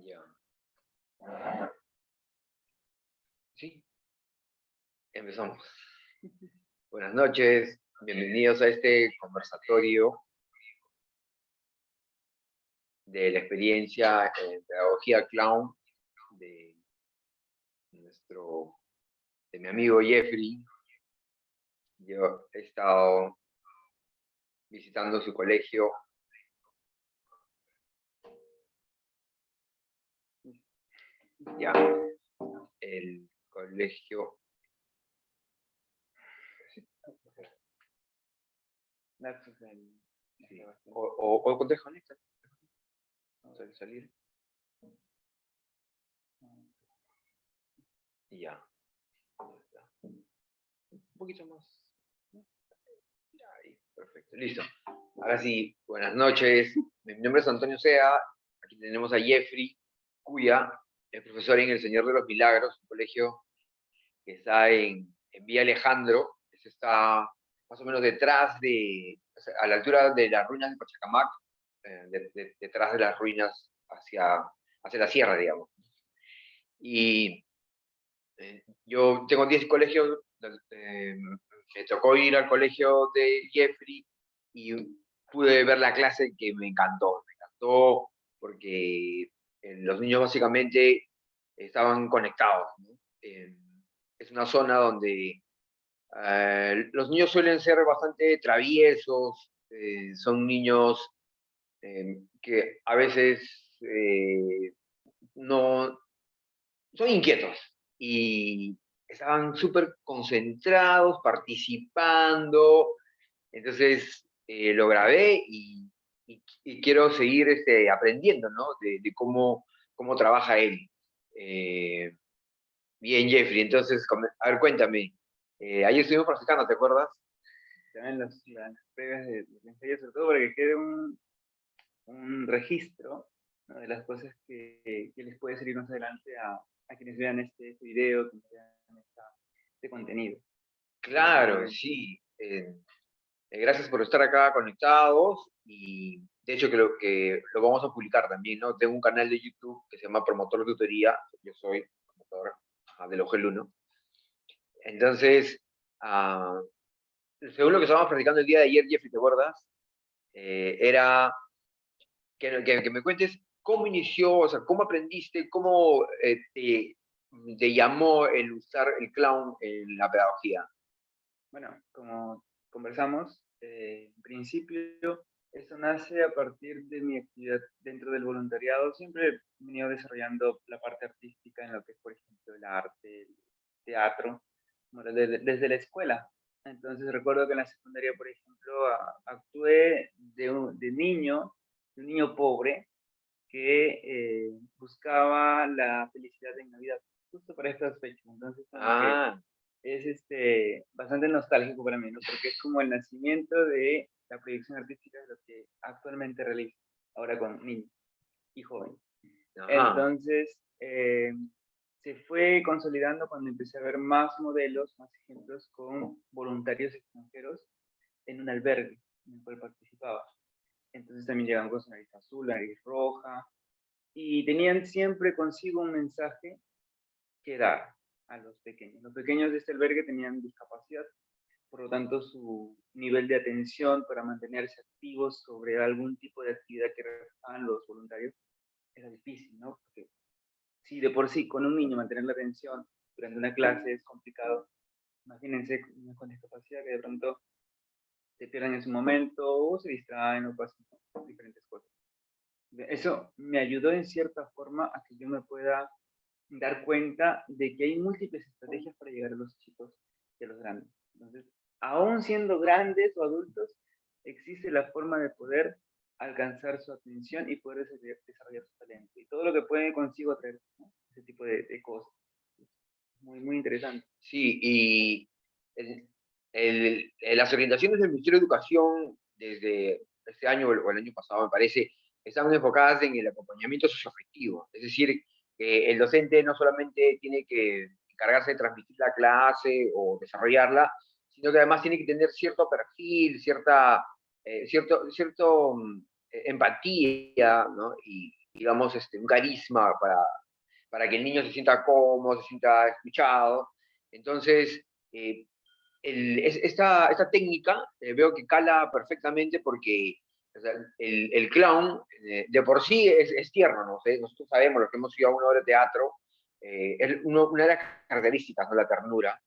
Ya. Sí, empezamos. Buenas noches, bienvenidos a este conversatorio de la experiencia en pedagogía clown de nuestro, de mi amigo Jeffrey. Yo he estado visitando su colegio. Ya, el colegio. Sí. O contexto, vamos a salir. Y ya. Un poquito más. Ahí, perfecto, listo. Ahora sí, buenas noches. Mi nombre es Antonio Sea. Aquí tenemos a Jeffrey Cuya, es profesor en el Señor de los Milagros, un colegio que está en Villa Alejandro. Eso está más o menos detrás o sea, a la altura de las ruinas de Pachacamac, detrás de las ruinas hacia la sierra, digamos. Y yo tengo 10 colegios, me tocó ir al colegio de Jeffrey y pude ver la clase que me encantó porque los niños básicamente estaban conectados, ¿no? Es una zona donde los niños suelen ser bastante traviesos, son niños que a veces no son inquietos y estaban súper concentrados, participando. Entonces lo grabé y quiero seguir aprendiendo, ¿no? De cómo trabaja él. Eh, Bien, Jeffrey, entonces, a ver, cuéntame. Ayer estuvimos practicando, ¿te acuerdas? También las previas de ensayo, sobre todo para que quede un registro, ¿no?, de las cosas que les puede servir más adelante a quienes vean este video, quienes vean este contenido. Claro, sí. Gracias por estar acá conectados y de hecho que lo vamos a publicar también, ¿no? Tengo un canal de YouTube que se llama Promotor de Tutoría, yo soy promotor del OGEL 1. Entonces, según lo que estábamos practicando el día de ayer, Jeffrey, ¿te acuerdas? Era que me cuentes cómo inició, o sea, cómo aprendiste, cómo te llamó el usar el clown en la pedagogía. Bueno, como conversamos, en principio, esto nace a partir de mi actividad dentro del voluntariado. Siempre he venido desarrollando la parte artística en lo que es, por ejemplo, el arte, el teatro, bueno, desde la escuela. Entonces recuerdo que en la secundaria, por ejemplo, actué de un niño pobre que buscaba la felicidad en Navidad, justo para estas fechas. Entonces, como que es bastante nostálgico para mí, ¿no? Porque es como el nacimiento de la proyección artística de lo que actualmente realizo, ahora con niños y jóvenes. Ajá. Entonces, se fue consolidando cuando empecé a ver más modelos, más ejemplos con voluntarios extranjeros en un albergue en el cual participaba. Entonces también llegaban con su nariz azul, nariz roja, y tenían siempre consigo un mensaje que dar a los pequeños. Los pequeños de este albergue tenían discapacidad, por lo tanto su nivel de atención para mantenerse activos sobre algún tipo de actividad que realizaban los voluntarios era difícil, ¿no? Porque si de por sí con un niño mantener la atención durante una clase es complicado, imagínense con discapacidad que de pronto se pierdan en su momento o se distraen o pasan diferentes cosas. Eso me ayudó en cierta forma a que yo me pueda dar cuenta de que hay múltiples estrategias para llegar a los chicos y a los grandes. Entonces, aún siendo grandes o adultos, existe la forma de poder alcanzar su atención y poder desarrollar su talento. Y todo lo que puede consigo traer, ¿no?, ese tipo de cosas. Muy, muy interesante. Sí, y las orientaciones del Ministerio de Educación desde este año o el año pasado, me parece, están enfocadas en el acompañamiento socioafectivo. Es decir, que el docente no solamente tiene que encargarse de transmitir la clase o desarrollarla, sino que además tiene que tener cierto perfil, cierto empatía, ¿no? digamos, un carisma para que el niño se sienta cómodo, se sienta escuchado. Entonces, esta técnica veo que cala perfectamente porque o sea, el clown de por sí es tierno, ¿no? ¿Sí? Nosotros sabemos, los que hemos ido a una obra de teatro, una de las características, ¿no? La ternura.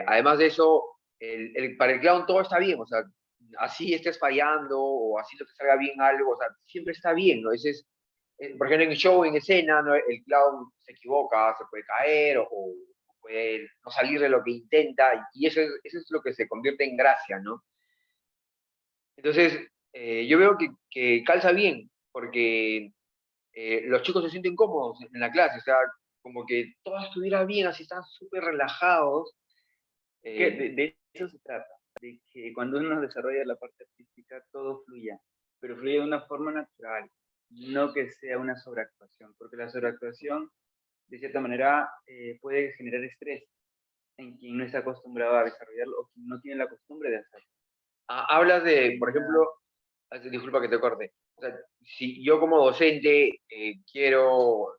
Además de eso, para el clown todo está bien, o sea, así estés fallando o así no te salga bien algo, o sea, siempre está bien, ¿no? Por ejemplo, en el show, en escena, ¿no? El clown se equivoca, se puede caer o puede no salir de lo que intenta y eso es lo que se convierte en gracia, ¿no? Entonces, yo veo que calza bien, porque los chicos se sienten cómodos en la clase, o sea, como que todo estuviera bien, así están súper relajados. Que de eso se trata, de que cuando uno desarrolla la parte artística todo fluya, pero fluya de una forma natural, no que sea una sobreactuación, porque la sobreactuación de cierta manera puede generar estrés en quien no está acostumbrado a desarrollarlo o quien no tiene la costumbre de hacerlo. Hablas de, por ejemplo, disculpa que te corte, o sea, si yo como docente quiero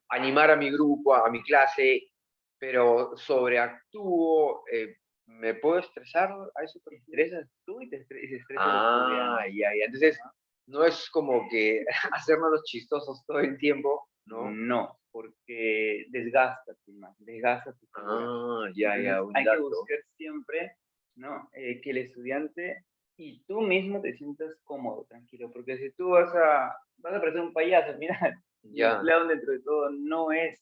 animar a mi grupo, a mi clase, pero sobreactúo, ¿me puedo estresar? ¿A eso te refieres? Estresas tú y se estresa el estudiante. Ya, ya. Entonces, no es como que hacernos los chistosos todo el tiempo, ¿no? No, porque desgasta tu imagen, desgasta tu figura. Ya, ya, Entonces un hay que dato. buscar siempre, ¿no? Que el estudiante y tú mismo te sientas cómodo, tranquilo, porque si tú vas a parecer un payaso, mira, y el Ya. clown dentro de todo no es,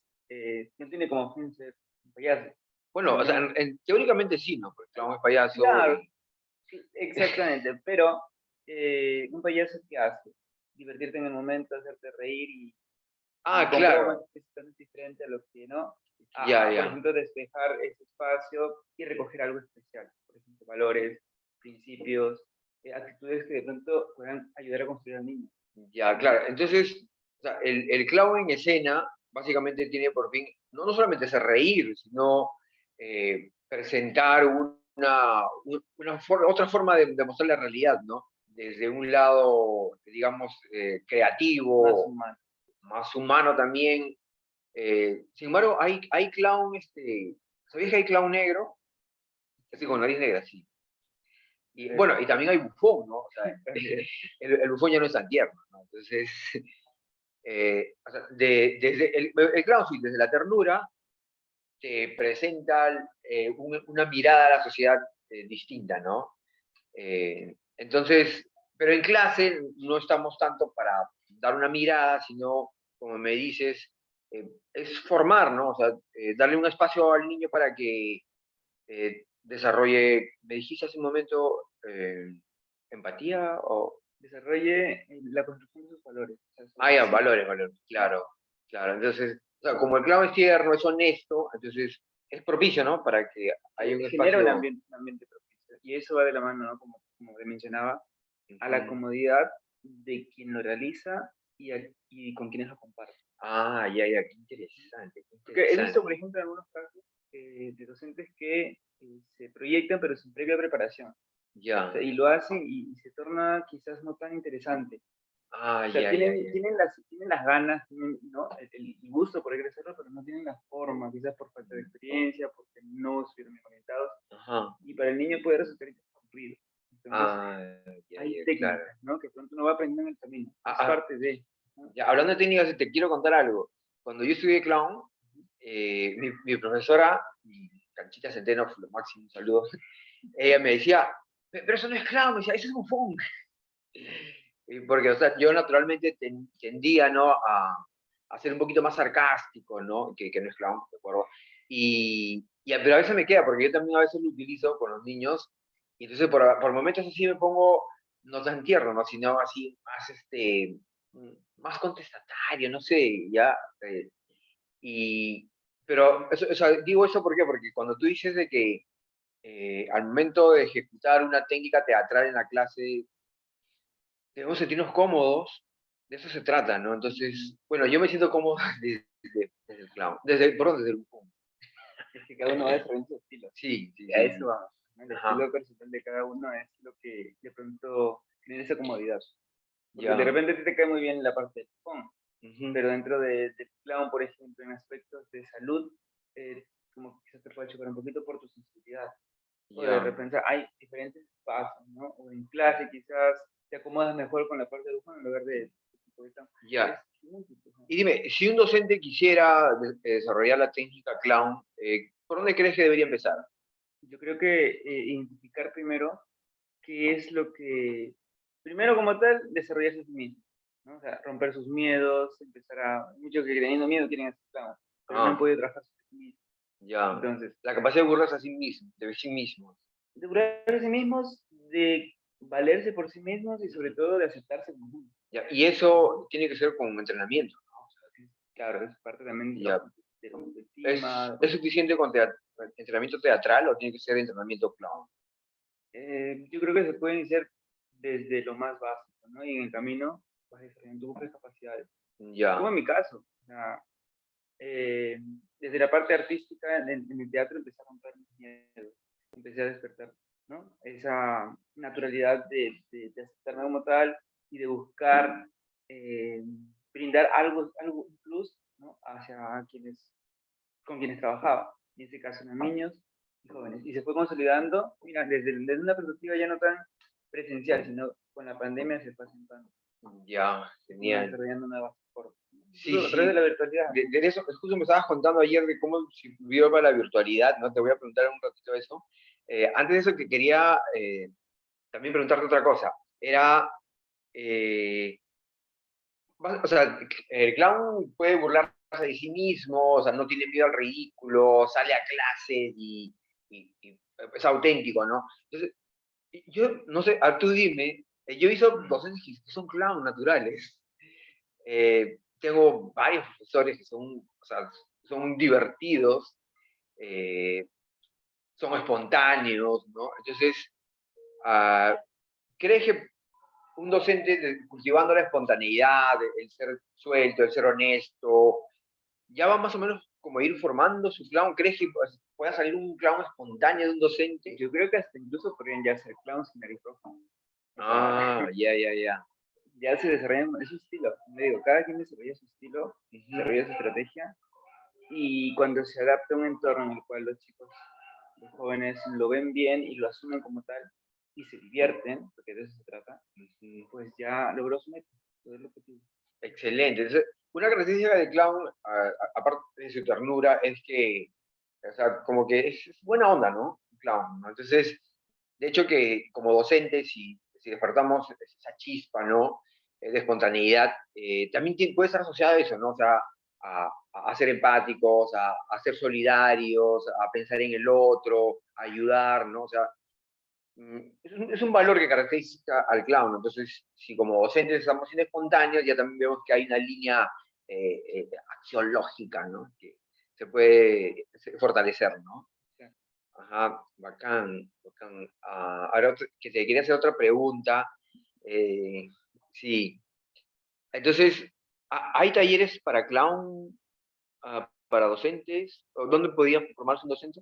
no tiene como fin ser un payaso, Bueno, o sea, sino, teóricamente sí, ¿no? Porque clown es payaso claro, y... exactamente, pero un payaso ¿qué hace? Divertirte en el momento, hacerte reír y con bromas Claro. es totalmente diferente a lo que no, Ya, por ya. ejemplo, despejar ese espacio y recoger algo especial, por ejemplo, valores, principios, actitudes que de pronto puedan ayudar a construir al niño. Ya, ¿No? claro. Entonces, o sea, el clown en escena básicamente tiene por fin, no solamente hacer reír, sino presentar otra forma de mostrar la realidad, ¿no? Desde un lado, digamos, Más creativo, humano. más humano también. Sin embargo, hay clown, ¿sabías que hay clown negro? Con nariz negra, sí. Y bueno, y también hay bufón, ¿no? O sea, el bufón ya no es tan tierno, ¿no? Entonces, o sea, desde el clown suite, desde la ternura, te presenta una mirada a la sociedad distinta, ¿no? Entonces, pero en clase no estamos tanto para dar una mirada, sino, como me dices, es formar, ¿no? O sea, darle un espacio al niño para que desarrolle, me dijiste hace un momento, empatía o... Desarrolle la construcción de sus valores. O sea, Ya, valores, valores, claro, claro. Entonces, o sea, como el clown es tierno, es honesto, entonces es propicio, ¿no? Para que haya un genera espacio... un ambiente propicio. Y eso va de la mano, ¿no? Como le mencionaba, a la Ujú. comodidad de quien lo realiza y con quienes lo comparte. Ya, ya, qué interesante, qué Porque he visto, por interesante. ejemplo, en algunos casos de docentes que se proyectan, pero sin previa preparación. O sea, Ya. y lo hacen y se torna quizás no tan interesante. O sea, Ya, ya, ya. tienen las ganas, tienen, ¿no? el gusto por hacerlo, pero no tienen la forma, quizás por falta de experiencia, porque no estuvieron bien orientados. Ajá. Y para el niño puede resultar incumplido. Entonces, Ah, ya, hay ya, claro. técnicas, ¿no? Que pronto uno va aprendiendo en el camino. Ah, Es parte de. ¿No? ya, hablando de técnicas, te quiero contar algo. Cuando yo estudié clown, mi profesora, Canchita Centeno, lo máximo, un saludo, ella me decía, pero eso no es clown, me decía, eso es bufón. Porque, o sea, yo naturalmente tendía, ¿no? A ser un poquito más sarcástico, ¿no? Que no es clown, ¿de acuerdo? Pero a veces me queda, porque yo también a veces lo utilizo con los niños, y entonces por momentos así me pongo, no tan tierno, ¿no? Sino así más, más contestatario, no sé, ya. Y, pero, o sea, digo eso ¿por qué? Porque cuando tú dices de que al momento de ejecutar una técnica teatral en la clase, debemos sentirnos cómodos, de eso se trata, ¿no? Entonces, bueno, yo me siento cómodo desde el clown, perdón, desde el bufón. Es que cada uno va a desarrollar su estilo. Sí, sí, Y a sí, eso sí. vamos. ¿No? El Ajá. estilo personal de cada uno es lo que de pronto tiene esa comodidad. Porque de Ya. repente a ti te cae muy bien la parte del punk, Ujú. pero dentro del clown, por ejemplo, en aspectos de salud, como que quizás te puede chocar un poquito por tu sensibilidad. O de Ya. repente hay diferentes espacios, ¿no? O en clase quizás te acomodas mejor con la parte de humano en lugar de tipo de clown. Ya. Es múltiple, ¿no? Y dime, si un docente quisiera desarrollar la técnica clown, ¿por dónde crees que debería empezar? Yo creo que identificar primero qué es lo que, primero como tal, desarrollarse a sí mismo, ¿no? O sea, romper sus miedos, empezar a, muchos que teniendo miedo quieren hacer clown, pero no han Ah, podido trabajar sobre sí mismos. ya. Entonces, La capacidad de burlarse a sí mismo, de sí mismo. de curarse a sí mismos, de valerse por sí mismos y sobre todo de aceptarse como uno. Ya. Y eso tiene que ser con un entrenamiento. Claro, es parte también Ya. de la ¿Es, autoestima. es suficiente con entrenamiento teatral o tiene que ser entrenamiento clown? Yo creo que se puede iniciar desde lo más básico, ¿no? Y en el camino vas desarrollando tus propias capacidades. Como Ya. en mi caso, o sea, eh, desde la parte artística en el teatro empecé a romper mis miedos, empecé a despertar, ¿no? Esa naturalidad de aceptarme como tal y de buscar eh, brindar algo, un plus, ¿no? Hacia quienes, con quienes trabajaba. En este caso eran niños y jóvenes. Y se fue consolidando, mira, desde una perspectiva ya no tan presencial, sino con la pandemia se fue asentando, Ya, se fueron genial. desarrollando nuevas formas. Sí, Incluso a través de sí. la virtualidad. De eso, justo me estabas contando ayer de cómo sirvió para la virtualidad, ¿no? Te voy a preguntar un ratito eso. Antes de eso, que quería también preguntarte otra cosa. Era, eh, o sea, el clown puede burlarse de sí mismo, o sea, no tiene miedo al ridículo, sale a clase y es auténtico, ¿no? Entonces, yo no sé, tú dime, yo he visto docentes que son clown naturales. Tengo varios profesores que son, o sea, son divertidos, eh, son espontáneos, ¿no? Entonces, uh, ¿crees que un docente cultivando la espontaneidad, el ser suelto, el ser honesto, ya va más o menos como a ir formando su clown? ¿Crees que pueda salir un clown espontáneo de un docente? Yo creo que hasta incluso podrían ya ser clowns sin nariz roja. O sea, Ah, ya, ya, ya. ya se desarrollan, es su estilo. Le digo, cada quien desarrolla su estilo, desarrolla su estrategia y cuando se adapta a un entorno en el cual los chicos, los jóvenes lo ven bien y lo asumen como tal y se divierten, porque de eso se trata, pues ya logró su meta, todo el objetivo. Excelente. Entonces, una característica de clown, aparte de su ternura, es que, o sea, como que es buena onda, ¿no? Un clown, ¿no? Entonces, de hecho que como docentes, si despertamos esa chispa, ¿no? De espontaneidad, también puede estar asociada a eso, ¿no? O sea, a ser empáticos, a ser solidarios, a pensar en el otro, a ayudar, ¿no? O sea, es un valor que caracteriza al clown. Entonces, si como docentes estamos siendo espontáneos, ya también vemos que hay una línea axiológica, ¿no? Que se puede fortalecer, ¿no? Ajá, bacán, bacán. Ahora que te quería hacer otra pregunta. eh, sí, entonces, ¿hay talleres para clown, para docentes? ¿O ¿Dónde podían formarse un docente?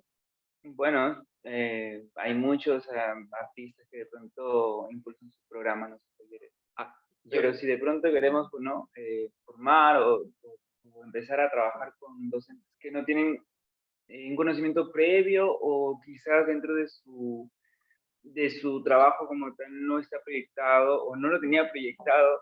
Bueno, hay muchos artistas que de pronto impulsan sus programas, no sé, talleres. Ah, yo, Pero si de pronto queremos ¿no? Formar o empezar a trabajar con docentes que no tienen un conocimiento previo o quizás dentro de su trabajo como tal no está proyectado o no lo tenía proyectado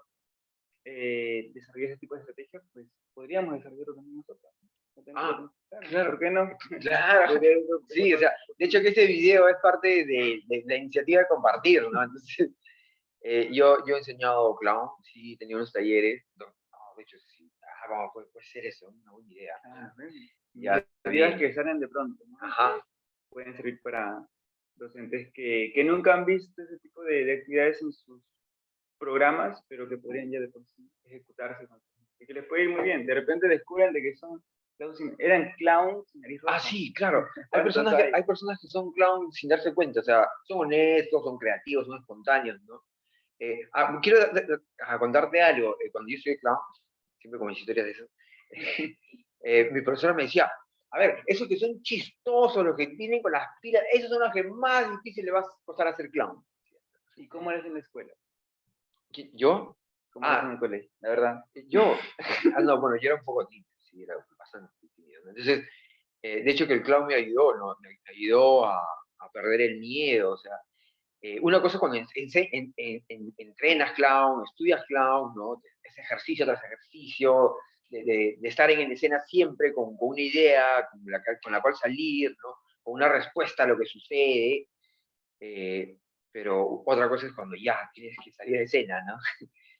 desarrollar ese tipo de estrategias, pues podríamos desarrollarlo también nosotros. No ah, claro, ¿por claro, qué no? claro. Sí, o sea, de hecho que este video es parte de la iniciativa de compartir, ¿no? Entonces, yo he enseñado clown, sí, tenía unos talleres. No, de hecho, sí, vamos, puede ser eso, una buena idea. Ya, Ideas bien. que salen de pronto, ¿no? Ajá. Que pueden servir para docentes que nunca han visto ese tipo de actividades en sus programas, pero que podrían ya de por sí ejecutarse y que les puede ir muy bien. De repente descubren de que son eran clowns sin nariz Ah, roja. sí, claro. Hay ¿Cuántos personas que, hay? hay personas que son clown sin darse cuenta, o sea, son honestos, son creativos, son espontáneos, ¿no? Quiero contarte algo. Cuando yo soy clown, siempre con mis historias de eso, mi profesora me decía, a ver, esos que son chistosos, los que tienen con las pilas, esos son los que más difícil le vas a costar hacer clown. ¿Y cómo eres en la escuela? ¿Yo? ¿Cómo eres en el colegio? La verdad. Yo, no, bueno, yo era un poco tímido, sí, era bastante tímido, ¿no? Entonces, de hecho que el clown me ayudó, ¿no? Me ayudó a perder el miedo, o sea, una cosa cuando entrenas clown, estudias clown, ¿no? Es ejercicio tras ejercicio, de estar en escena siempre con una idea con la cual salir, ¿no? Con una respuesta a lo que sucede, pero otra cosa es cuando ya tienes que salir de escena, ¿no?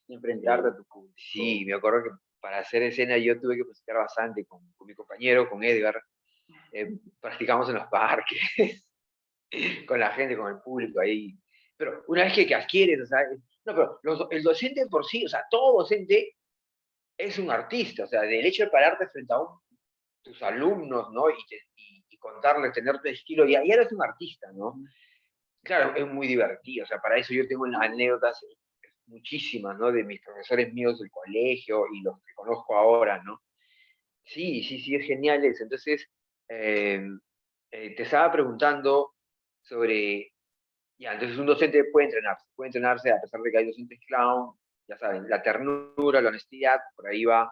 Y enfrentarte a tu público. Sí, me acuerdo que para hacer escena yo tuve que practicar bastante con mi compañero, con Edgar. Practicamos en los parques, con la gente, con el público ahí. Pero una vez que adquieres, o sea, no, pero el docente por sí, o sea, todo docente es un artista, o sea, del hecho de pararte frente a tus alumnos, ¿no? Y contarles, tener tu estilo, y ahí eres un artista, ¿no? Claro, es muy divertido, o sea, para eso yo tengo anécdotas muchísimas, ¿no? De mis profesores míos del colegio y los que conozco ahora, ¿no? Sí, sí, sí, es genial eso. Entonces, eh, te estaba preguntando sobre, ya, entonces un docente puede entrenarse a pesar de que hay docentes clown, ya saben, la ternura, la honestidad, por ahí va.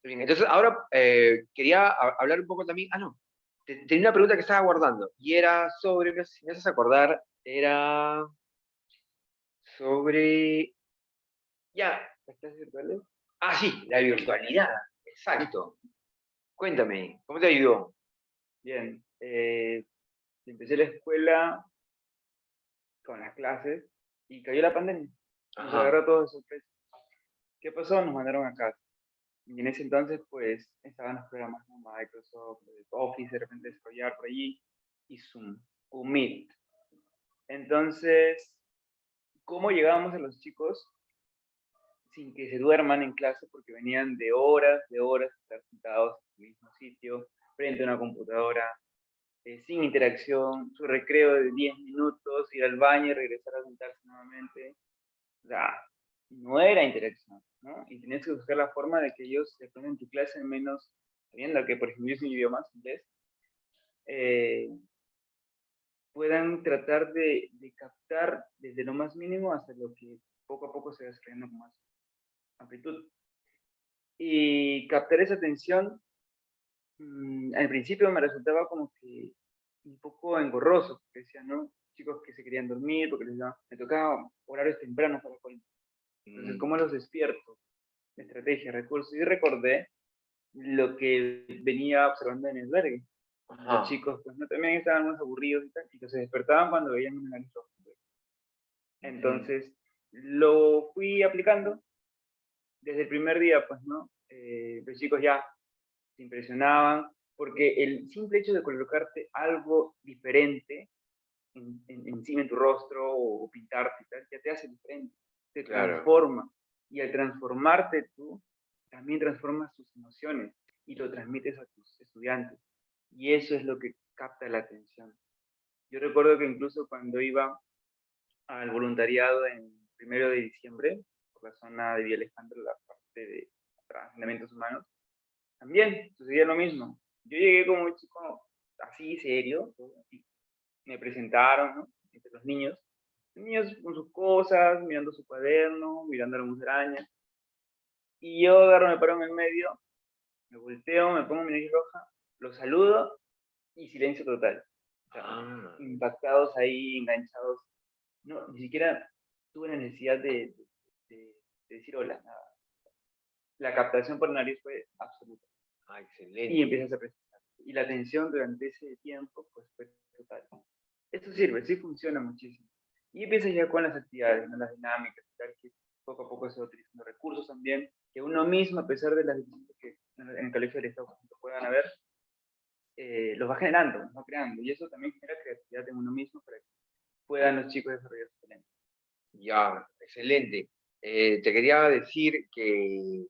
Bien, entonces, ahora quería hablar un poco también, no, tenía una pregunta que estaba guardando, y era sobre, si me haces acordar, era sobre, ya, ¿las clases virtuales? Ah, sí, la virtualidad, exacto. Cuéntame, ¿cómo te ayudó? Bien. Empecé la escuela con las clases y cayó la pandemia. Nos Ajá. agarró a todos de sorpresa. ¿Qué pasó? Nos mandaron a casa. Y en ese entonces, pues, estaban los programas como Microsoft, Office, de repente desarrollar por allí, y Zoom, o Meet. Entonces, ¿cómo llegábamos a los chicos sin que se duerman en clase? Porque venían de horas, estar sentados en el mismo sitio, frente a una computadora, sin interacción, su recreo de 10 minutos, ir al baño y regresar a sentarse nuevamente. O sea, no era interacción, ¿no? Y tenías que buscar la forma de que ellos aprendan tu clase al menos, sabiendo que, por ejemplo, es mi idioma, inglés, eh, puedan tratar de captar desde lo más mínimo hasta lo que poco a poco se va desarrollando con más amplitud. Y captar esa atención, al principio me resultaba como que un poco engorroso, porque decía, ¿no? Chicos que se querían dormir, porque me tocaba horarios tempranos para el. Entonces, ¿cómo los despierto? Estrategia, recursos. Y recordé lo que venía observando en el albergue. Los Ajá. chicos, pues, no, también estaban más aburridos y tal, y que se despertaban cuando veían un nariz rojo. Entonces, lo fui aplicando desde el primer día, pues, ¿no? Los chicos ya se impresionaban, porque el simple hecho de colocarte algo diferente encima en tu rostro o pintarte y tal, ya te hace diferente, te Claro. transforma. Y al transformarte tú, también transformas tus emociones y lo transmites a tus estudiantes. Y eso es lo que capta la atención. Yo recuerdo que incluso cuando iba al voluntariado en 1 de diciembre, por la zona de Villa Alejandra, la parte de entrenamientos humanos, también sucedía lo mismo. Yo llegué como un chico así, serio, y me presentaron, ¿no? Entre los niños con sus cosas, mirando su cuaderno, mirando la musaraña. Y yo agarro, me paro en el medio, me volteo, me pongo mi nariz roja, los saludo y silencio total. O sea, Ah, impactados ahí, enganchados. No, ni siquiera tuve la necesidad de decir hola, nada. La captación por nariz fue absoluta. Y excelente. empiezas a presentar. Y la atención durante ese tiempo pues fue total. Esto sirve, sí funciona muchísimo. Y empiezas ya con las actividades, ¿no? Las dinámicas, tal, que poco a poco se va utilizando recursos también, que uno mismo, a pesar de las dificultades que en el colegio del Estado por ejemplo, puedan haber, los va generando, los va creando. Y eso también genera creatividad en uno mismo para que puedan los chicos desarrollar su talento. Ya, excelente. Te quería decir que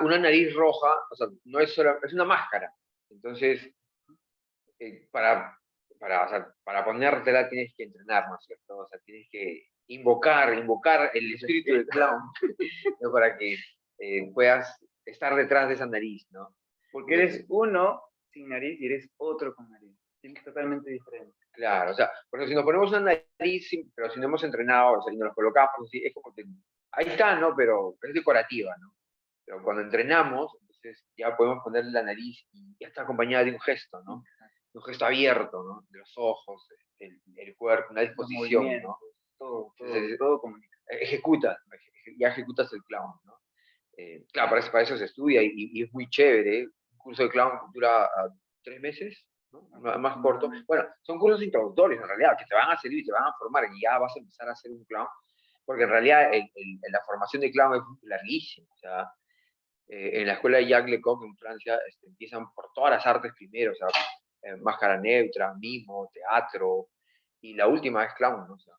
una nariz roja, o sea, no es solo, es una máscara. Entonces, o sea, para ponértela tienes que entrenar, ¿no es cierto? O sea, tienes que invocar el espíritu del clown, ¿no? Para que puedas estar detrás de esa nariz, ¿no? Porque Entonces, eres uno sin nariz y eres otro con nariz. Es totalmente diferente. claro, o sea, porque si nos ponemos una nariz, pero si no hemos entrenado, o sea, y nos lo colocamos así, es como que ahí está, ¿no? Pero es decorativa, ¿no? Pero cuando entrenamos, entonces ya podemos ponerle la nariz y ya está acompañada de un gesto, ¿no? Un gesto abierto, ¿no? De los ojos, el cuerpo, una Los disposición, ¿no? movimientos, todo, todo, Entonces, todo comunica. ejecutas, ya ejecutas el clown, ¿no? Claro, para eso se estudia y es muy chévere. Un curso de clown dura 3 meses, ¿no? Más corto. Bueno, son cursos introductorios en realidad, que te van a servir, te van a formar y ya vas a empezar a hacer un clown, porque en realidad la formación de clown es larguísima. O sea, en la escuela de Jacques Lecoq en Francia empiezan por todas las artes primero, o sea, máscara neutra, mimo, teatro, y la última es clown, ¿no? O sea,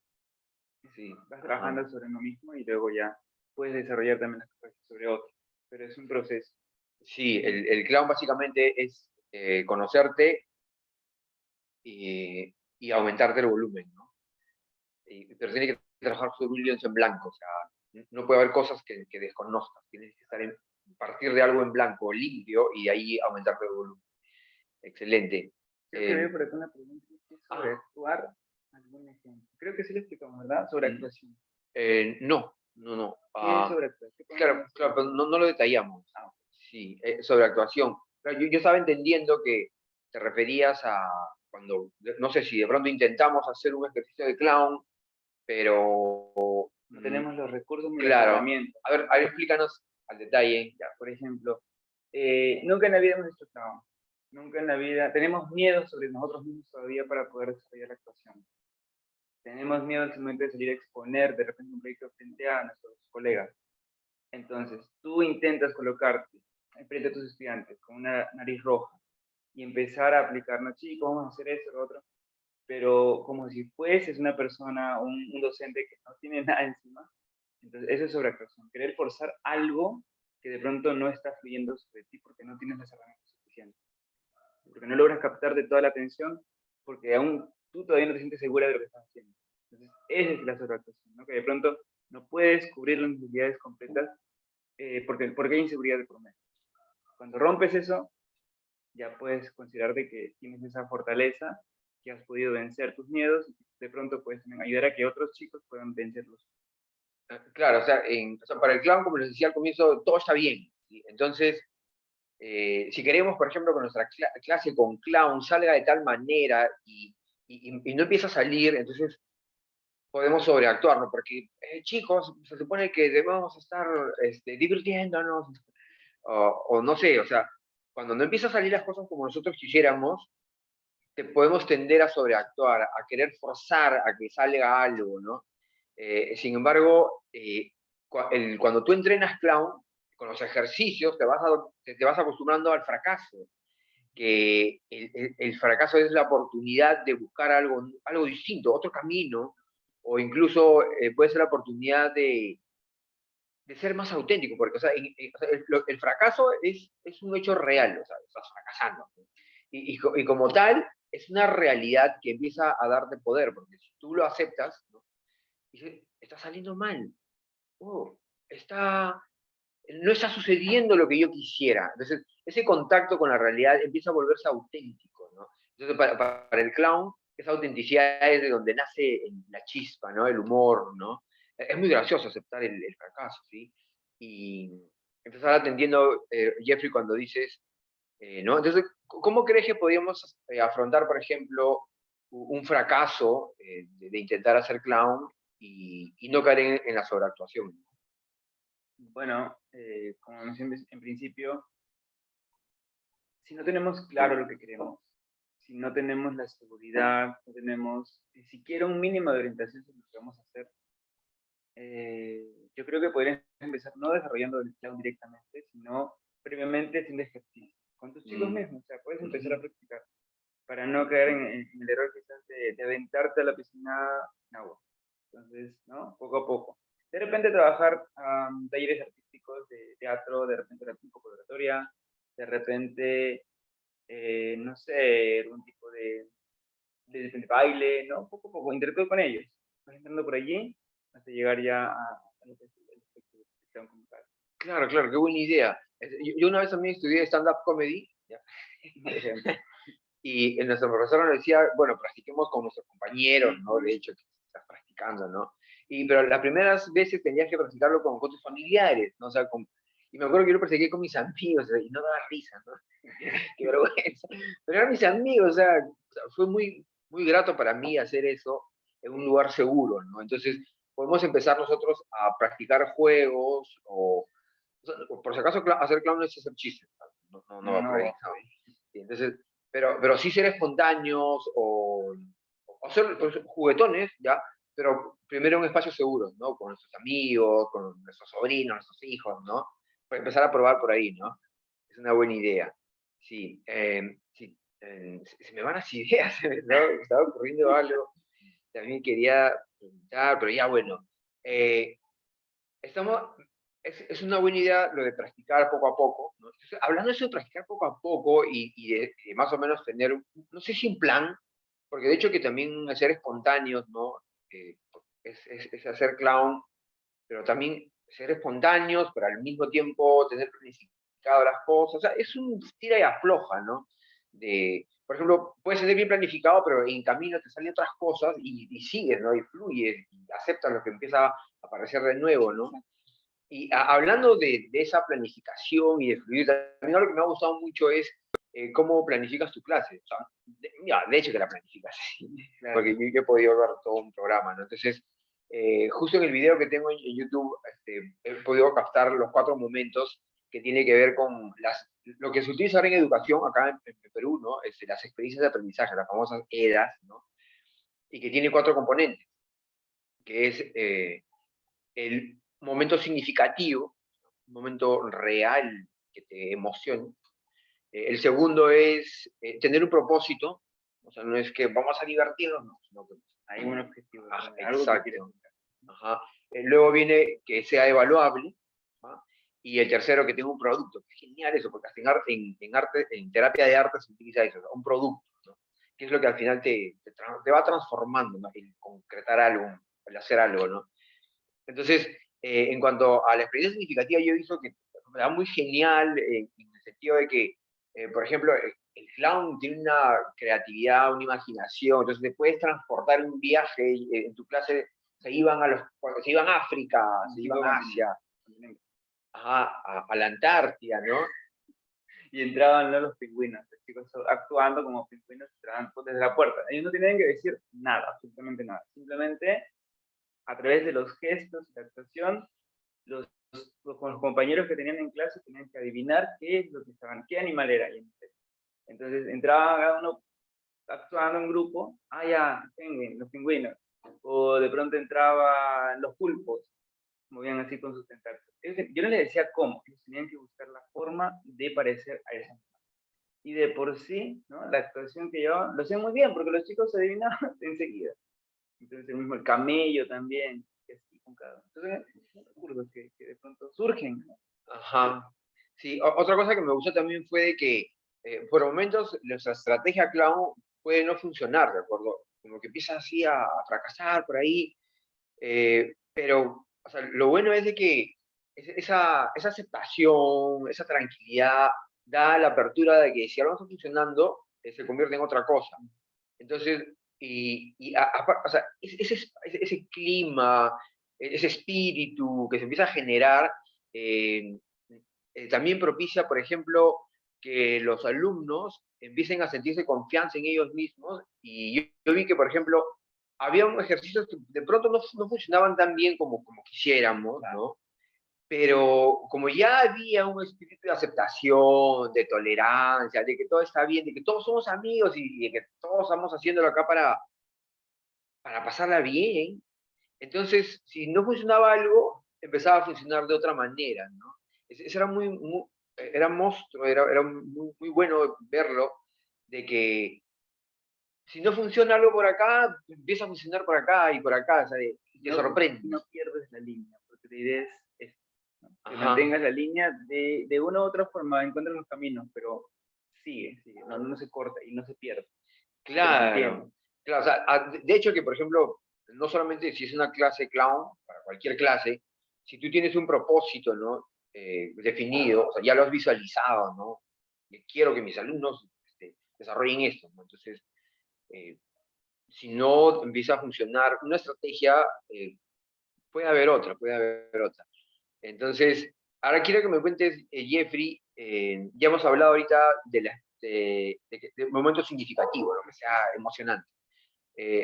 sí. Vas trabajando sobre uno mismo y luego ya puedes desarrollar también las cosas sobre otro. Pero es un proceso. Sí, el clown básicamente es conocerte y aumentarte el volumen, ¿no? Pero tiene que trabajar sobre un lienzo en blanco, o sea, no puede haber cosas que desconozcas, tienes que estar partir de algo en blanco, limpio, y de ahí aumentarte el volumen. Excelente. Creo que veo por acá una pregunta que es sobre actuar. Algún ejemplo. Creo que sí lo explicamos, ¿verdad? Sobre actuación. No, no, no. ¿Qué es sobre actuación? Claro, claro, pero no lo detallamos. Sí, sobre actuación. Claro, yo estaba entendiendo que te referías a cuando, no sé si de pronto intentamos hacer un ejercicio de clown, pero... No tenemos los recursos ni las Claro. herramientas. A ver, explícanos al detalle. Ya, por ejemplo, nunca en la vida hemos hecho clown. Nunca en la vida, tenemos miedo sobre nosotros mismos todavía para poder desarrollar la actuación. Tenemos miedo al momento de salir a exponer de repente un proyecto frente a nuestros colegas. Entonces, tú intentas colocarte frente a tus estudiantes con una nariz roja y empezar a aplicar, no chicos, vamos a hacer esto, lo otro, pero como si fueses una persona, un docente que no tiene nada encima. Entonces, eso es sobreactuación. Querer forzar algo que de pronto no está fluyendo sobre ti porque no tienes las herramientas suficientes. Porque no logras captar de toda la atención porque aún tú todavía no te sientes segura de lo que estás haciendo. Entonces, esa es la sobreactuación, ¿no? Que de pronto no puedes cubrir las necesidades completas porque hay inseguridad de por medio. Cuando rompes eso, ya puedes considerar de que tienes esa fortaleza, que has podido vencer tus miedos y de pronto puedes también ayudar a que otros chicos puedan vencerlos. Claro, o sea, para el clown, como les decía al comienzo, todo está bien, ¿sí? Entonces, si queremos, por ejemplo, que nuestra clase con clown salga de tal manera y no empieza a salir, entonces podemos sobreactuarlo, porque chicos, se supone que debemos estar divirtiéndonos, o no sé, o sea, cuando no empieza a salir las cosas como nosotros quisiéramos, podemos tender a sobreactuar, a querer forzar a que salga algo, ¿no? Sin embargo, cuando tú entrenas clown, con los ejercicios te vas acostumbrando al fracaso, que el fracaso es la oportunidad de buscar algo distinto, otro camino, o incluso puede ser la oportunidad de ser más auténtico, porque o sea, el fracaso es un hecho real, o sea, estás fracasando. Y como tal, es una realidad que empieza a darte poder, porque si tú lo aceptas, ¿no? Dices, está saliendo mal, oh, no está sucediendo lo que yo quisiera. Entonces, ese contacto con la realidad empieza a volverse auténtico, ¿no? Entonces, para el clown, esa autenticidad es de donde nace la chispa, ¿no? El humor, ¿no? Es muy gracioso aceptar el fracaso, ¿sí? Y empezar atendiendo, Jeffrey, cuando dices, ¿no? Entonces, ¿cómo crees que podríamos afrontar, por ejemplo, un fracaso de intentar hacer clown y no caer en la sobreactuación? Bueno, como mencioné en principio, si no tenemos claro lo que queremos, si no tenemos la seguridad, no tenemos ni siquiera un mínimo de orientación sobre lo que vamos a hacer, yo creo que podrías empezar no desarrollando el clown directamente, sino previamente haciendo ejercicio con tus chicos mismos. O sea, puedes empezar a practicar para no caer en el error quizás de aventarte a la piscina en agua. Entonces, ¿no? Poco a poco. De repente trabajar talleres artísticos de teatro, de repente un poco de oratoria, de repente, no sé, algún tipo de baile, ¿no? Poco a poco, interactúo con ellos. Vas entrando por allí hasta llegar ya a lo que es el espectro como tal. Claro, claro, qué buena idea. Yo una vez también estudié stand-up comedy, ¿ya? Y nuestro profesor nos decía, bueno, practiquemos con nuestros compañeros, ¿no? De hecho, que estás practicando, ¿no? pero las primeras veces tenías que practicarlo con tus familiares, ¿no? O sea, y me acuerdo que yo lo practiqué con mis amigos, y no daba risa, ¿no? Qué vergüenza. Pero eran mis amigos, o sea, fue muy, muy grato para mí hacer eso en un lugar seguro, ¿no? Entonces, podemos empezar nosotros a practicar juegos, o por si acaso hacer clown no es hacer chistes, no va por ahí, No, ¿no? Sí, entonces, pero sí ser espontáneos o ser pues, juguetones, ¿ya? Pero primero en espacios seguros, ¿no? Con nuestros amigos, con nuestros sobrinos, nuestros hijos, ¿no? Para empezar a probar por ahí, ¿no? Es una buena idea. Sí, sí se me van las ideas, estaba ocurriendo algo. También quería preguntar, pero ya bueno. Eh, estamos, es una buena idea lo de practicar poco a poco, ¿no? Entonces, hablando de eso de practicar poco a poco y de más o menos tener, no sé si un plan, porque de hecho que también hacer espontáneos, ¿no? Eh, es hacer clown, pero también ser espontáneos, pero al mismo tiempo tener planificado las cosas. O sea, es un tira y afloja, ¿no? Por ejemplo, puedes ser bien planificado, pero en camino te salen otras cosas y sigues, ¿no? Y fluyes, y aceptas lo que empieza a aparecer de nuevo, ¿no? Y hablando de esa planificación y de fluir, también algo que me ha gustado mucho es cómo planificas tu clase. O sea, mira, de hecho que la planificas, claro. porque yo he podido ver todo un programa, ¿no? Entonces, justo en el video que tengo en YouTube, he podido captar los 4 momentos que tiene que ver con lo que se utiliza ahora en educación, acá en Perú, ¿no? Las experiencias de aprendizaje, las famosas EDAs, ¿no? Y que tiene 4 componentes, que es el momento significativo, un momento real que te emocione. El segundo es tener un propósito, o sea, no es que vamos a divertirnos, no, sino que Hay un objetivo, algo que quieres exacto. lograr. Ajá. Luego viene que sea evaluable, ¿no? Y el tercero que tenga un producto. Qué genial eso, porque hasta en arte, en terapia de arte se utiliza eso, ¿no? Un producto, ¿no? Que es lo que al final te va transformando, ¿no? El concretar algo, el hacer algo, ¿no? Entonces, en cuanto a la experiencia significativa, yo he visto que me da muy genial en el sentido de que, por ejemplo, el clown tiene una creatividad, una imaginación, entonces te puedes transportar en un viaje, en tu clase se iban a África, se iban a Asia, a la Antártida, ¿no? Y entraban, ¿no?, los pingüinos, los chicos actuando como pingüinos, entraban desde la puerta. Ellos no tenían que decir nada, absolutamente nada. Simplemente, a través de los gestos y la actuación, los, los compañeros que tenían en clase tenían que adivinar qué es lo que estaban, qué animal era. Entonces entraba cada uno actuando en grupo, ya, los pingüinos. O de pronto entraban los pulpos, movían así con sus tentáculos. Yo no les decía cómo, ellos tenían que buscar la forma de parecer a esa. Y de por sí, ¿no?, la actuación que llevaban, lo hacían muy bien, porque los chicos se adivinaban enseguida. Entonces, el mismo el camello también, y así con cada uno. Entonces, son recursos que de pronto surgen, ¿no? Ajá. Sí, otra cosa que me gustó también fue de que por momentos nuestra estrategia clown puede no funcionar, ¿de acuerdo? Como que empieza así a fracasar por ahí, pero o sea, lo bueno es de que esa aceptación, esa tranquilidad, da la apertura de que si algo no está funcionando, se convierte en otra cosa. Entonces, o sea, ese clima, ese espíritu que se empieza a generar, eh, también propicia, por ejemplo, que los alumnos empiecen a sentirse confianza en ellos mismos. Y yo vi que, por ejemplo, había unos ejercicios que de pronto no funcionaban tan bien como quisiéramos, ¿no? Pero como ya había un espíritu de aceptación, de tolerancia, de que todo está bien, de que todos somos amigos y de que todos estamos haciéndolo acá para pasarla bien, entonces, si no funcionaba algo, empezaba a funcionar de otra manera, ¿no? Eso era era monstruo, era muy, muy bueno verlo, de que si no funciona algo por acá, empieza a funcionar por acá y por acá, o sea, te No, sorprende. no pierdes la línea, porque la idea es ¿no?, que Ajá, mantengas la línea de una u otra forma, encuentras los caminos, pero sigue, no se corta y no se pierde, se mantiene. claro, claro, o sea, de hecho que, por ejemplo, no solamente si es una clase clown, para cualquier clase, si tú tienes un propósito, ¿no? Definido, o sea, ya lo has visualizado, ¿no? Quiero que mis alumnos desarrollen esto, ¿no? Entonces, eh, si no empieza a funcionar una estrategia, puede haber otra, puede haber otra. Entonces, ahora quiero que me cuentes, Jeffrey, ya hemos hablado ahorita de momentos significativos, lo que sea emocionante.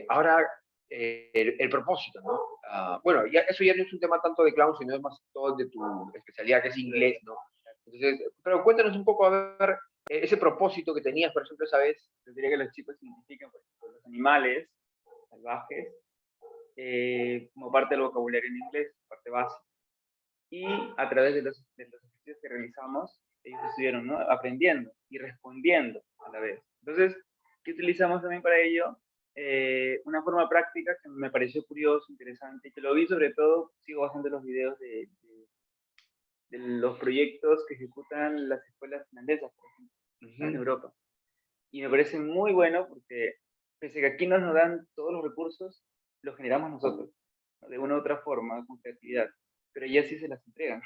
Ahora, el propósito, ¿no? Bueno, ya, eso ya no es un tema tanto de clown, sino es más todo de tu especialidad, que es inglés, ¿no? Entonces, pero cuéntanos un poco, a ver, ese propósito que tenías, por ejemplo, esa vez. Yo diría que los chicos identifican, por ejemplo, los animales salvajes como parte del vocabulario en inglés, parte base. Y a través de los ejercicios que realizamos, ellos estuvieron, ¿no?, aprendiendo y respondiendo a la vez. Entonces, ¿qué utilizamos también para ello? Una forma práctica que me pareció curioso, interesante, y que lo vi sobre todo, sigo bastante los videos de los proyectos que ejecutan las escuelas finlandesas, por ejemplo, en Europa. Y me parece muy bueno porque, pese a que aquí no nos dan todos los recursos, los generamos nosotros, ¿no?, de una u otra forma, con creatividad, pero ya sí se las entregan.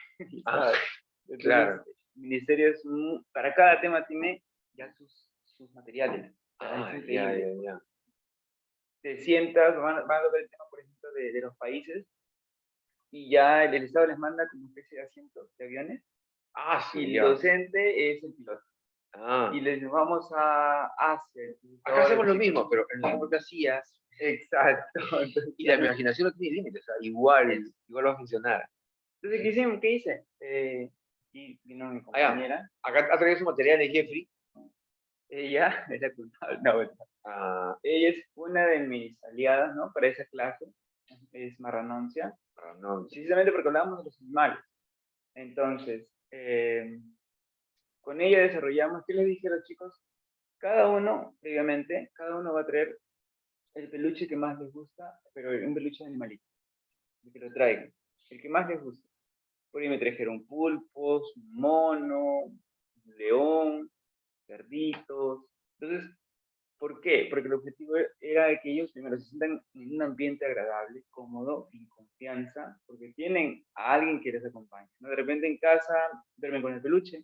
Ah, Entonces, claro. el ministerio es para cada tema tiene ya sus materiales. Ah, Es ya, increíble. ya, ya. Te sientas, van a ver el tema, por ejemplo, de los países, y ya el Estado les manda como especie de asientos de aviones, Ah, y sí, el ya. docente es el piloto. Ah. Y les digo, vamos a Asia. Entonces, Acá todos hacemos los lo chicos, mismo, pero en las propias sillas. exacto. Entonces, Y la imaginación no tiene límites, o sea, igual va a funcionar. ¿qué hicimos? ¿Qué hice? Y vino mi Allá, compañera, acá ha traído su material de Jeffrey. ella es la culpable. No, bueno, Ah, ella es una de mis aliadas, ¿no?, para esa clase, es marranoncia, no, precisamente porque hablábamos de los animales. Entonces, con ella desarrollamos, ¿qué les dije a los chicos? Cada uno, previamente, cada uno va a traer el peluche que más les gusta, pero un peluche de animalito, el que lo traigan, el que más les gusta. Por ahí me trajeron pulpos, un mono, un león, cerditos. Entonces, ¿por qué? Porque el objetivo era que ellos primero se sientan en un ambiente agradable, cómodo, en confianza, porque tienen a alguien que les acompañe, ¿no? De repente en casa duermen con el peluche,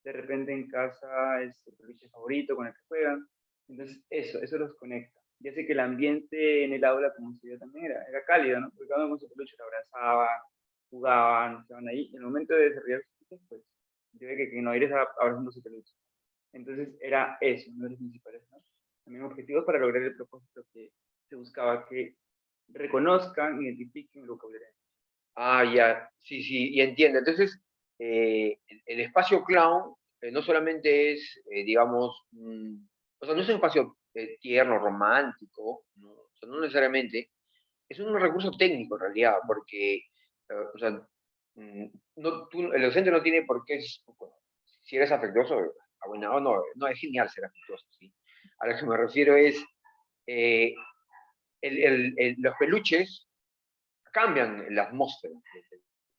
de repente en casa es el peluche favorito con el que juegan. Entonces eso los conecta. Ya sé que el ambiente en el aula, como se dio también, era cálido, ¿no? Porque cada uno con su peluche lo abrazaban, jugaban, estaban ahí. Y en el momento de desarrollar sus cosas, pues, yo ve que no eres abrazando su peluche. Entonces era eso, uno de los principales, ¿no?, también objetivos para lograr el propósito que se buscaba, que reconozcan, identifiquen el vocabulario. Ah, ya, sí, sí, y entiendo. Entonces, el espacio clown no solamente es, digamos, o sea, no es un espacio tierno, romántico, ¿no? O sea, no necesariamente, es un recurso técnico en realidad, porque, o sea, mm, el docente no tiene por qué, bueno, si eres afectuoso, bueno, no, no, es genial ser afectuoso, ¿sí? A lo que me refiero es, eh, los peluches cambian la atmósfera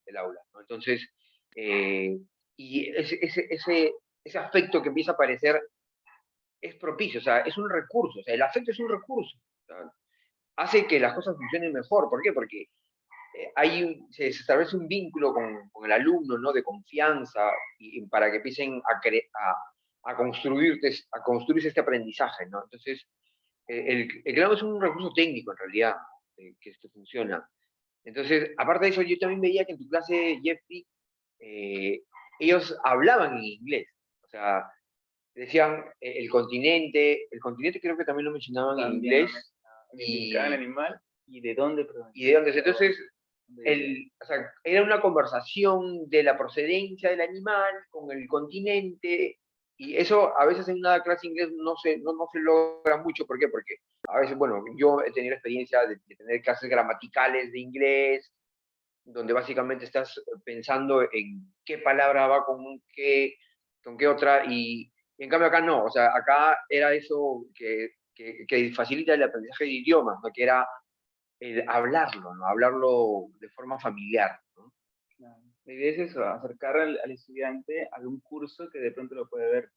del aula, ¿no? Entonces, y ese afecto que empieza a aparecer es propicio, o sea, es un recurso, o sea, el afecto es un recurso, o sea, hace que las cosas funcionen mejor. ¿Por qué? Porque se establece un vínculo con el alumno, ¿no?, de confianza, y para que empiecen a construirse este aprendizaje, ¿no? Entonces, el clown es un recurso técnico en realidad, que funciona. Entonces, aparte de eso, yo también veía que en tu clase, Jeffrey, eh, ellos hablaban en inglés. O sea, decían el continente creo que también lo mencionaban en También lo inglés, mencionaba, identificar el animal y de dónde y de provenía. dónde es. Entonces, Dónde vivía. o sea, era una conversación de la procedencia del animal con el continente, y eso a veces en una clase de inglés no se logra mucho. ¿Por qué? Porque a veces, bueno, yo he tenido la experiencia de tener clases gramaticales de inglés, donde básicamente estás pensando en qué palabra va con qué otra, y en cambio acá no, o sea, acá era eso que facilita el aprendizaje de idiomas, ¿no?, que era el hablarlo, ¿no?, hablarlo de forma familiar, ¿no? Claro. La idea es eso, acercar al estudiante a un curso que de pronto lo puede ver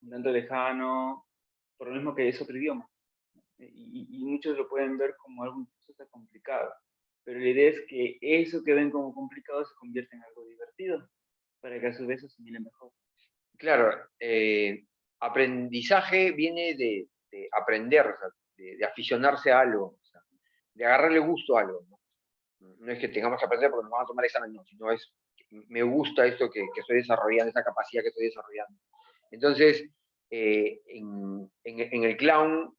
un tanto lejano, por lo mismo que es otro idioma. Y muchos lo pueden ver como algo incluso hasta complicado. Pero la idea es que eso que ven como complicado se convierta en algo divertido, para que a su vez se asimile mejor. Claro, aprendizaje viene de aprender, o sea, de aficionarse a algo, o sea, de agarrarle gusto a algo, ¿no? No es que tengamos que aprender porque nos van a tomar examen, no, sino es, me gusta esto que estoy desarrollando, esa capacidad que estoy desarrollando. Entonces, en el clown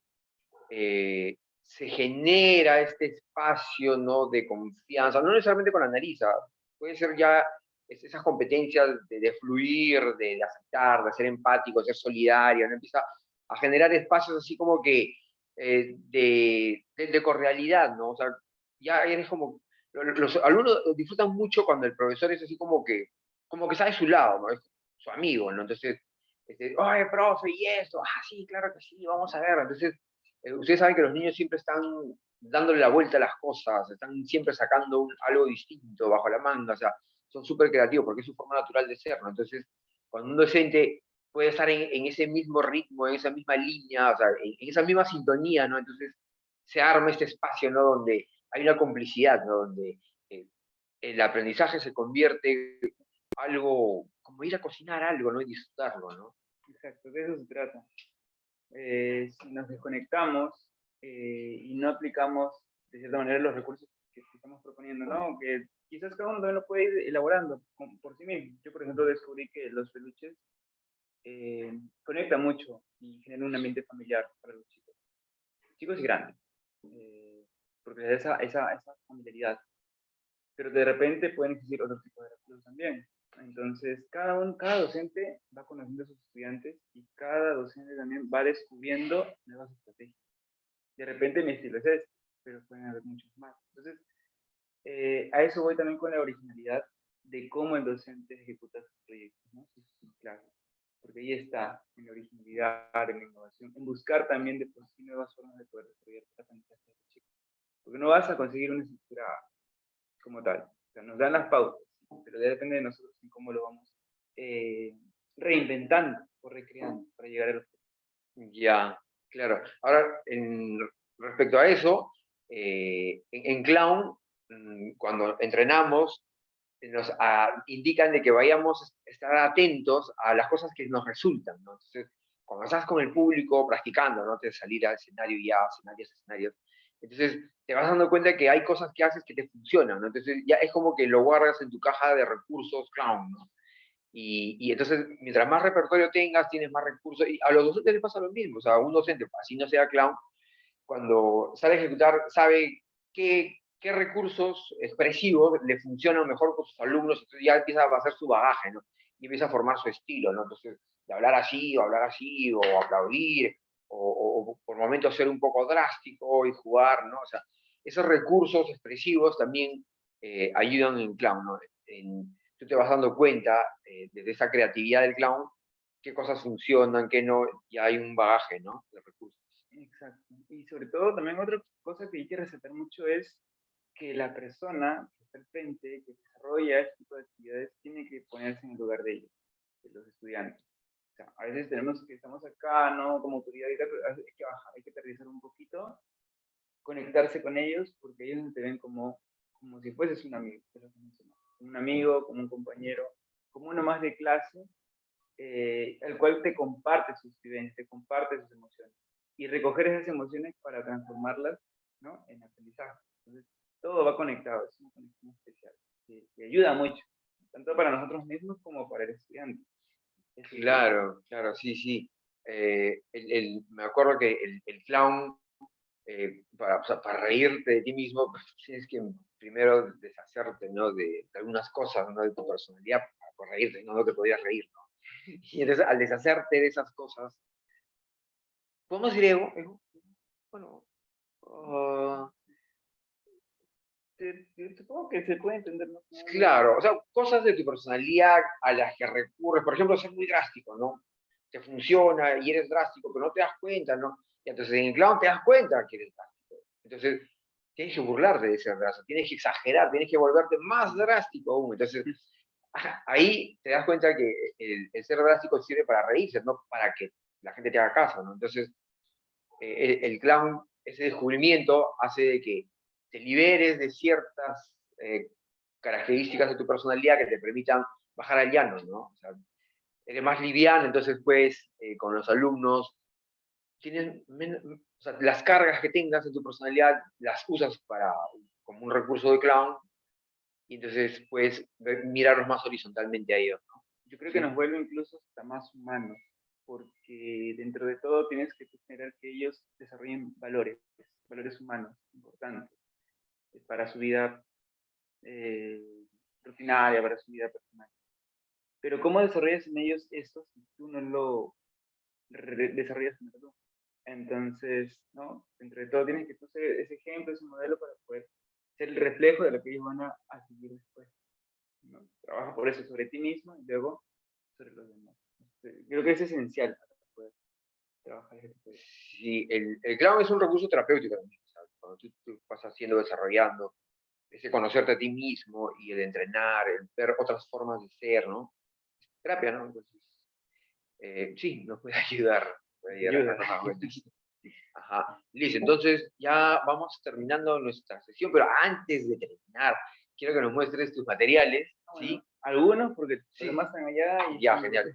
se genera este espacio, ¿no?, de confianza, no necesariamente con la nariz, puede ser ya esas competencias de fluir, de aceptar, de ser empático, de ser solidario, ¿no? Empieza a generar espacios así como que de cordialidad, ¿no? O sea, ya eres como, los alumnos disfrutan mucho cuando el profesor es así como que está de su lado, ¿no? Es su amigo, ¿no? Entonces, oye, profe, y esto, sí, claro que sí, vamos a ver. Entonces, ustedes saben que los niños siempre están dándole la vuelta a las cosas, están siempre sacando algo distinto bajo la manga, o sea, son súper creativos porque es su forma natural de ser, ¿no? Entonces, cuando un docente puede estar en ese mismo ritmo, en esa misma línea, o sea, en esa misma sintonía, ¿no? Entonces, se arma este espacio, ¿no? Donde hay una complicidad, ¿no? Donde el aprendizaje se convierte en algo, como ir a cocinar algo, ¿no? Y disfrutarlo, ¿no? Exacto, de eso se trata. Si nos desconectamos y no aplicamos de cierta manera los recursos que estamos proponiendo, ¿no? Que quizás cada uno también lo puede ir elaborando por sí mismo. Yo, por ejemplo, descubrí que los peluches conectan mucho y generan un ambiente familiar para los chicos y grandes, porque les da esa familiaridad. Pero de repente pueden existir otros tipos de recursos también. Entonces, cada docente va conociendo a sus estudiantes y cada docente también va descubriendo nuevas estrategias. De repente mi estilo es este, pero pueden haber muchos más. Entonces, a eso voy también con la originalidad de cómo el docente ejecuta sus proyectos, ¿no? Sus clases. Porque ahí está, en la originalidad, en la innovación, en buscar también de por sí nuevas formas de poder desarrollar el aprendizaje de los chicos. Porque no vas a conseguir una estructura como tal. O sea, nos dan las pautas, pero ya depende de nosotros en cómo lo vamos reinventando o recreando para llegar a los. Ya, claro. Ahora, respecto a eso, en Clown, cuando entrenamos, nos indican de que vayamos a estar atentos a las cosas que nos resultan, ¿no? Entonces, cuando estás con el público practicando, ¿no? Te salir al escenario y escenarios, entonces te vas dando cuenta que hay cosas que haces que te funcionan, ¿no? Entonces ya es como que lo guardas en tu caja de recursos Clown, ¿no? Y entonces, mientras más repertorio tengas, tienes más recursos. Y a los docentes les pasa lo mismo. O sea, un docente, así no sea clown, cuando sabe ejecutar, sabe qué recursos expresivos le funcionan mejor con sus alumnos, entonces ya empieza a hacer su bagaje, ¿no? Y empieza a formar su estilo, ¿no? Entonces, de hablar así, o aplaudir, o por momentos ser un poco drástico y jugar, ¿no? O sea, esos recursos expresivos también ayudan en clown, ¿no? Tú te vas dando cuenta, desde esa creatividad del clown, qué cosas funcionan, qué no, y hay un bagaje, ¿no? De recursos. Exacto. Y sobre todo, también otra cosa que hay que resaltar mucho es que la persona que está al frente, que desarrolla este tipo de actividades, tiene que ponerse en el lugar de ellos, de los estudiantes. O sea, a veces tenemos que estamos acá, ¿no? Como autoridad, hay que bajar, hay que aterrizar un poquito, conectarse con ellos, porque ellos te ven como si fueses un amigo, como un amigo, como un compañero, como uno más de clase, el cual te comparte sus vivencias, te comparte sus emociones. Y recoger esas emociones para transformarlas, ¿no?, en aprendizaje. Entonces, todo va conectado, es una conexión especial, que ayuda mucho, tanto para nosotros mismos como para el estudiante. Claro, claro, sí, sí. Me acuerdo que el clown, o sea, para reírte de ti mismo, pues, tienes que primero deshacerte, ¿no? De algunas cosas, ¿no? De tu personalidad para reírte, no te podías reír, ¿no? Y entonces, al deshacerte de esas cosas, ¿podemos decir ego? ¿Ego? Bueno, ah, Supongo que se puede entender, ¿no? claro, o sea, cosas de tu personalidad a las que recurres, por ejemplo, ser muy drástico, ¿no? Te funciona y eres drástico, pero no te das cuenta, ¿no? Y entonces en el clown te das cuenta que eres drástico. Entonces, tienes que burlarte de ser drástico, tienes que exagerar, tienes que volverte más drástico aún. Entonces, ahí te das cuenta que el ser drástico sirve para reírse, no para que la gente te haga caso, ¿no? Entonces, el clown, ese descubrimiento hace de que te liberes de ciertas características de tu personalidad que te permitan bajar al llano, ¿no? O sea, eres más liviano, entonces pues con los alumnos tienes menos, o sea, las cargas que tengas en tu personalidad las usas como un recurso de clown, y entonces puedes mirarlos más horizontalmente a ellos, ¿no? Yo creo que Sí. nos vuelve incluso hasta más humanos, porque dentro de todo tienes que generar que ellos desarrollen valores humanos importantes para su vida rutinaria, para su vida personal. Pero ¿cómo desarrollas en ellos esto si tú no lo desarrollas en tú? Entonces, ¿no? Dentro de todo tienes que tú ser ese ejemplo, ese modelo para poder ser el reflejo de lo que ellos van a seguir después, ¿no? Trabaja por eso sobre ti mismo y luego sobre los demás. Creo que es esencial para poder trabajar ese tipo de... Sí, el clown es un recurso terapéutico también, ¿sabes? Cuando tú vas haciendo, desarrollando, ese conocerte a ti mismo y el entrenar, el ver otras formas de ser, ¿no? Terapia, ¿no? Entonces, sí, nos puede ayudar, puede ayudar a Ayuda. darnos cuenta. Ajá. Liz, entonces ya vamos terminando nuestra sesión, pero antes de terminar, quiero que nos muestres tus materiales, ¿sí? Bueno, algunos, porque Sí, los demás están allá y ya, están... genial.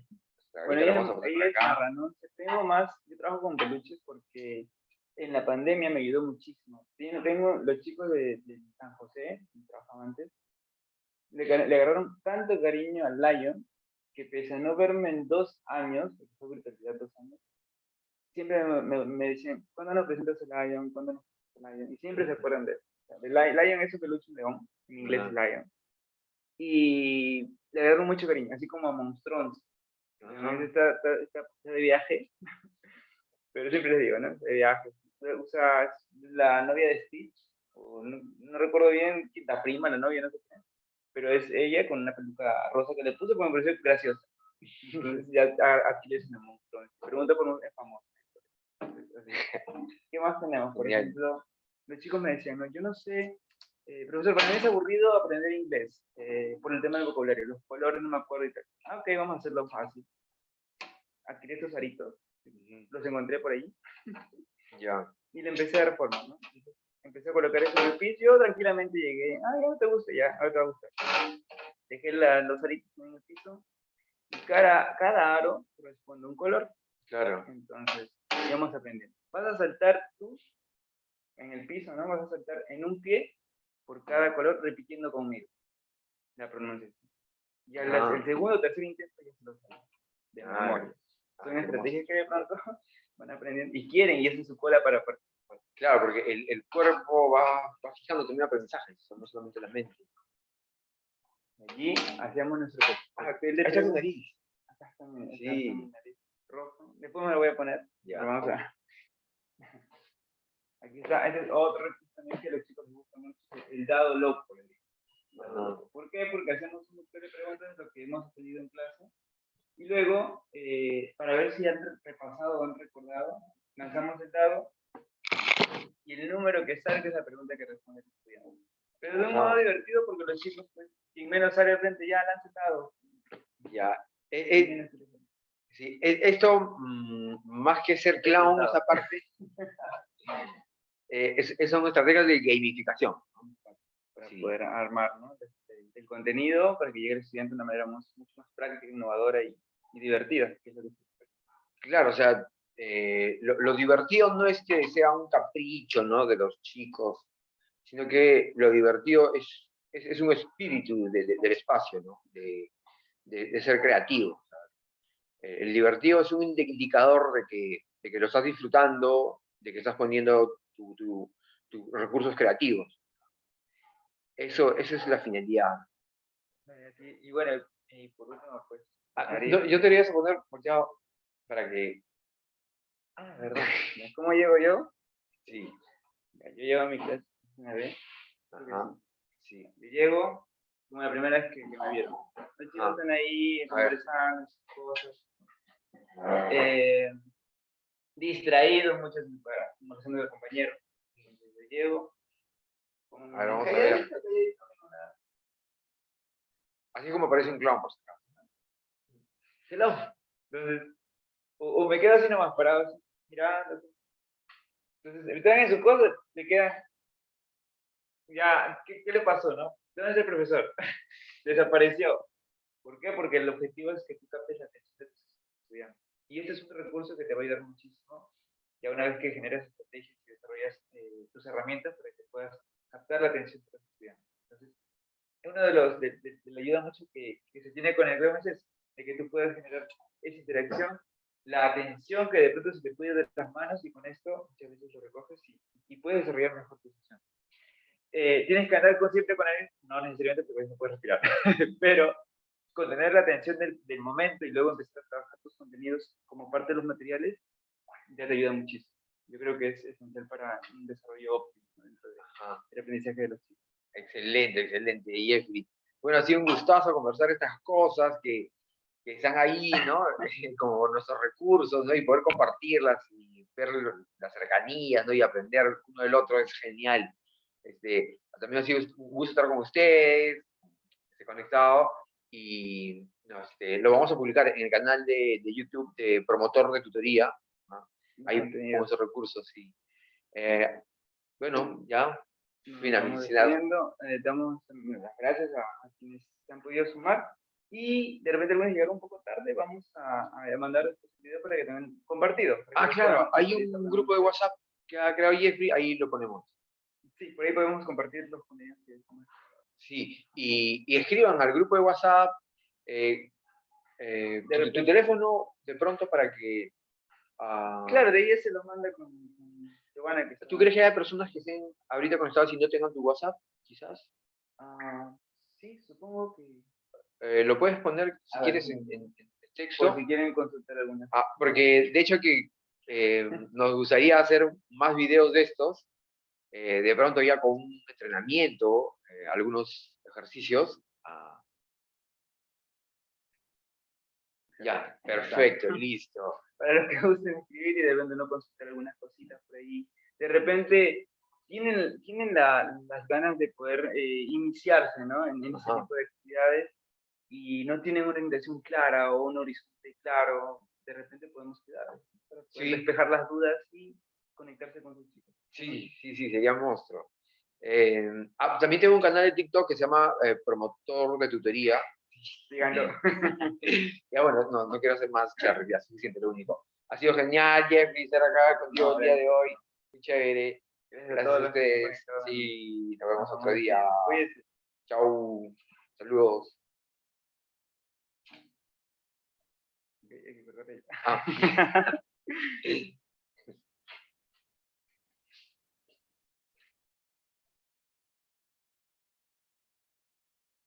Bueno, Ahorita lo vamos a poner ahí por es acá. narra, ¿no? Tengo más, yo trabajo con peluches porque en la pandemia me ayudó muchísimo. Tengo los chicos de San José, que trabajaba antes, le agarraron tanto cariño al Lion que pese a no verme en 2 años, porque fue virtualidad 2 años, siempre me decían, ¿cuándo nos presentas el Lion? ¿Cuándo nos presentas el Lion? Y siempre se acuerdan de él. O sea, Lion es un peluche león, en inglés es Ajá, Lion. Y le agarraron mucho cariño, así como a Monstrons. ajá. Está de viaje, pero siempre les digo, ¿no? De viaje. Usa la novia de Stitch, o no recuerdo bien, la prima, la novia, no sé qué, pero es ella con una peluca rosa que le puse porque me pareció graciosa. Entonces ya aquí les me monstruo. Pregunta por un es famoso. Así. ¿Qué más tenemos? Por Genial. ejemplo, los chicos me decían, no, yo no sé, profesor, para mí es aburrido aprender inglés por el tema del vocabulario, los colores no me acuerdo y tal. Ah, ok, vamos a hacerlo fácil. Adquirí estos aritos, los encontré por ahí Ya. y le empecé a dar forma, ¿no? Empecé a colocar eso en el piso, yo tranquilamente llegué, ah, ya no te gusta, ya, ahora te va a gustar. Dejé los aritos en el piso y cada aro corresponde a un color. Claro. Entonces, vamos aprendiendo. Vas a saltar tú en el piso, ¿no? Vas a saltar en un pie por cada color repitiendo conmigo la pronunciación. Ya el segundo o tercer intento ya se lo saben de memoria. Son Qué hermoso. estrategias que de pronto van aprendiendo y quieren y hacen su cola para participar. Claro, porque el cuerpo va fijando también aprendizajes, no solamente la mente. Allí hacíamos nuestro papel. Ahí está tu nariz. Acá está mi Sí. nariz rojo. Después me lo voy a poner. Ya. Pero vamos a... Aquí está. Este es otro recurso también que a los chicos les gusta mucho. El dado loco. ¿Por qué? Porque hacemos un montón de preguntas de lo que hemos aprendido en clase. Y luego, para ver si han repasado o han recordado, lanzamos el dado y el número que salga es la pregunta que responde el estudiante. Pero de un modo divertido porque los chicos, pues, quien menos sale al frente, ya lanza el dado. Ya. Sí, esto, más que ser clown, esa parte, son estrategias de gamificación. Para Sí. poder armar, ¿no? El contenido para que llegue el estudiante de una manera mucho más práctica, innovadora y divertida. Que es lo que Claro, o sea, lo divertido no es que sea un capricho, ¿no? De los chicos, sino que lo divertido es un espíritu del espacio, ¿no? De ser creativo. El divertido es un indicador de que lo estás disfrutando, de que estás poniendo tus recursos creativos. Esa es la finalidad. y bueno, y por último, pues. No, yo te quería poner volteado para que. ¿Verdad? ¿Cómo llego yo? Sí. Yo llego a mi clase una vez. Ajá. Sí. Yo llego, como la primera vez que me vieron. Los chicos están ahí conversando, cosas. Distraídos, muchos conversando del compañero. Entonces yo llego. A ver, vamos a ver. Así como parece un clown, por si acaso. Hello. Entonces, o me quedo así nomás parado, así, mirando. Entonces, están en su cosa, se quedan. Ya, ¿qué le pasó, no? ¿Dónde es el profesor? Desapareció. ¿Por qué? Porque el objetivo es que tú captes la atención de tus estudiantes. Y este es un recurso que te va a ayudar muchísimo, ya una vez que generas estrategias y desarrollas tus herramientas para que puedas captar la atención de los estudiantes. Entonces, uno de la ayuda mucho que se tiene con el GMS es de que tú puedes generar esa interacción, la atención que de pronto se te puede ir de las manos y con esto muchas veces lo recoges y puedes desarrollar mejor tu sesión. Tienes que andar siempre con él, no necesariamente porque no puedes respirar, pero contener la atención del momento y luego empezar a trabajar tus contenidos como parte de los materiales, ya te ayuda muchísimo. Yo creo que es esencial para un desarrollo óptimo dentro del aprendizaje de los chicos. Excelente, excelente, Jeffrey. Bueno, ha sido un gustazo conversar estas cosas que están ahí, ¿no? Como nuestros recursos, ¿no? Y poder compartirlas y ver las cercanías, ¿no? Y aprender uno del otro es genial. También ha sido un gusto estar con ustedes, conectado, y no, lo vamos a publicar en el canal de YouTube de Promotor de Tutoría, ¿no? Ahí pongo esos recursos, sí. Bueno, ya finalizando. Damos las gracias a quienes se han podido sumar y de repente algunos llegaron un poco tarde, vamos a mandar este video para que tengan compartido. Claro, hay un grupo de WhatsApp que ha creado Jeffrey, ahí lo ponemos. Sí, por ahí podemos compartir los contenidos que sí, y escriban al grupo de WhatsApp tu teléfono de pronto para que... claro, de ahí se lo manda con Giovanna. ¿Tú crees que hay personas que estén ahorita conectadas y no tengan tu WhatsApp, quizás? Sí, supongo que... lo puedes poner, si quieres, en texto. Por si quieren consultar alguna. Porque de hecho que nos gustaría hacer más videos de estos, de pronto ya con un entrenamiento, algunos ejercicios. Ya, perfecto, listo. Para los que gusten escribir y de repente no consultar algunas cositas por ahí. De repente tienen las ganas de poder iniciarse, ¿no? En ese tipo de actividades y no tienen una orientación clara o un horizonte claro. De repente podemos quedar para poder despejar las dudas y conectarse con sus chicos. Sí, sería monstruo. También tengo un canal de TikTok que se llama Promotor de Tutoría. Díganlo. Ya bueno, no quiero hacer más charlas, ya suficiente, lo único. Ha sido genial, Jeffrey, estar acá contigo el día de hoy. Muy chévere. Gracias a ustedes. Sí, nos vemos otro día. Chau. Saludos.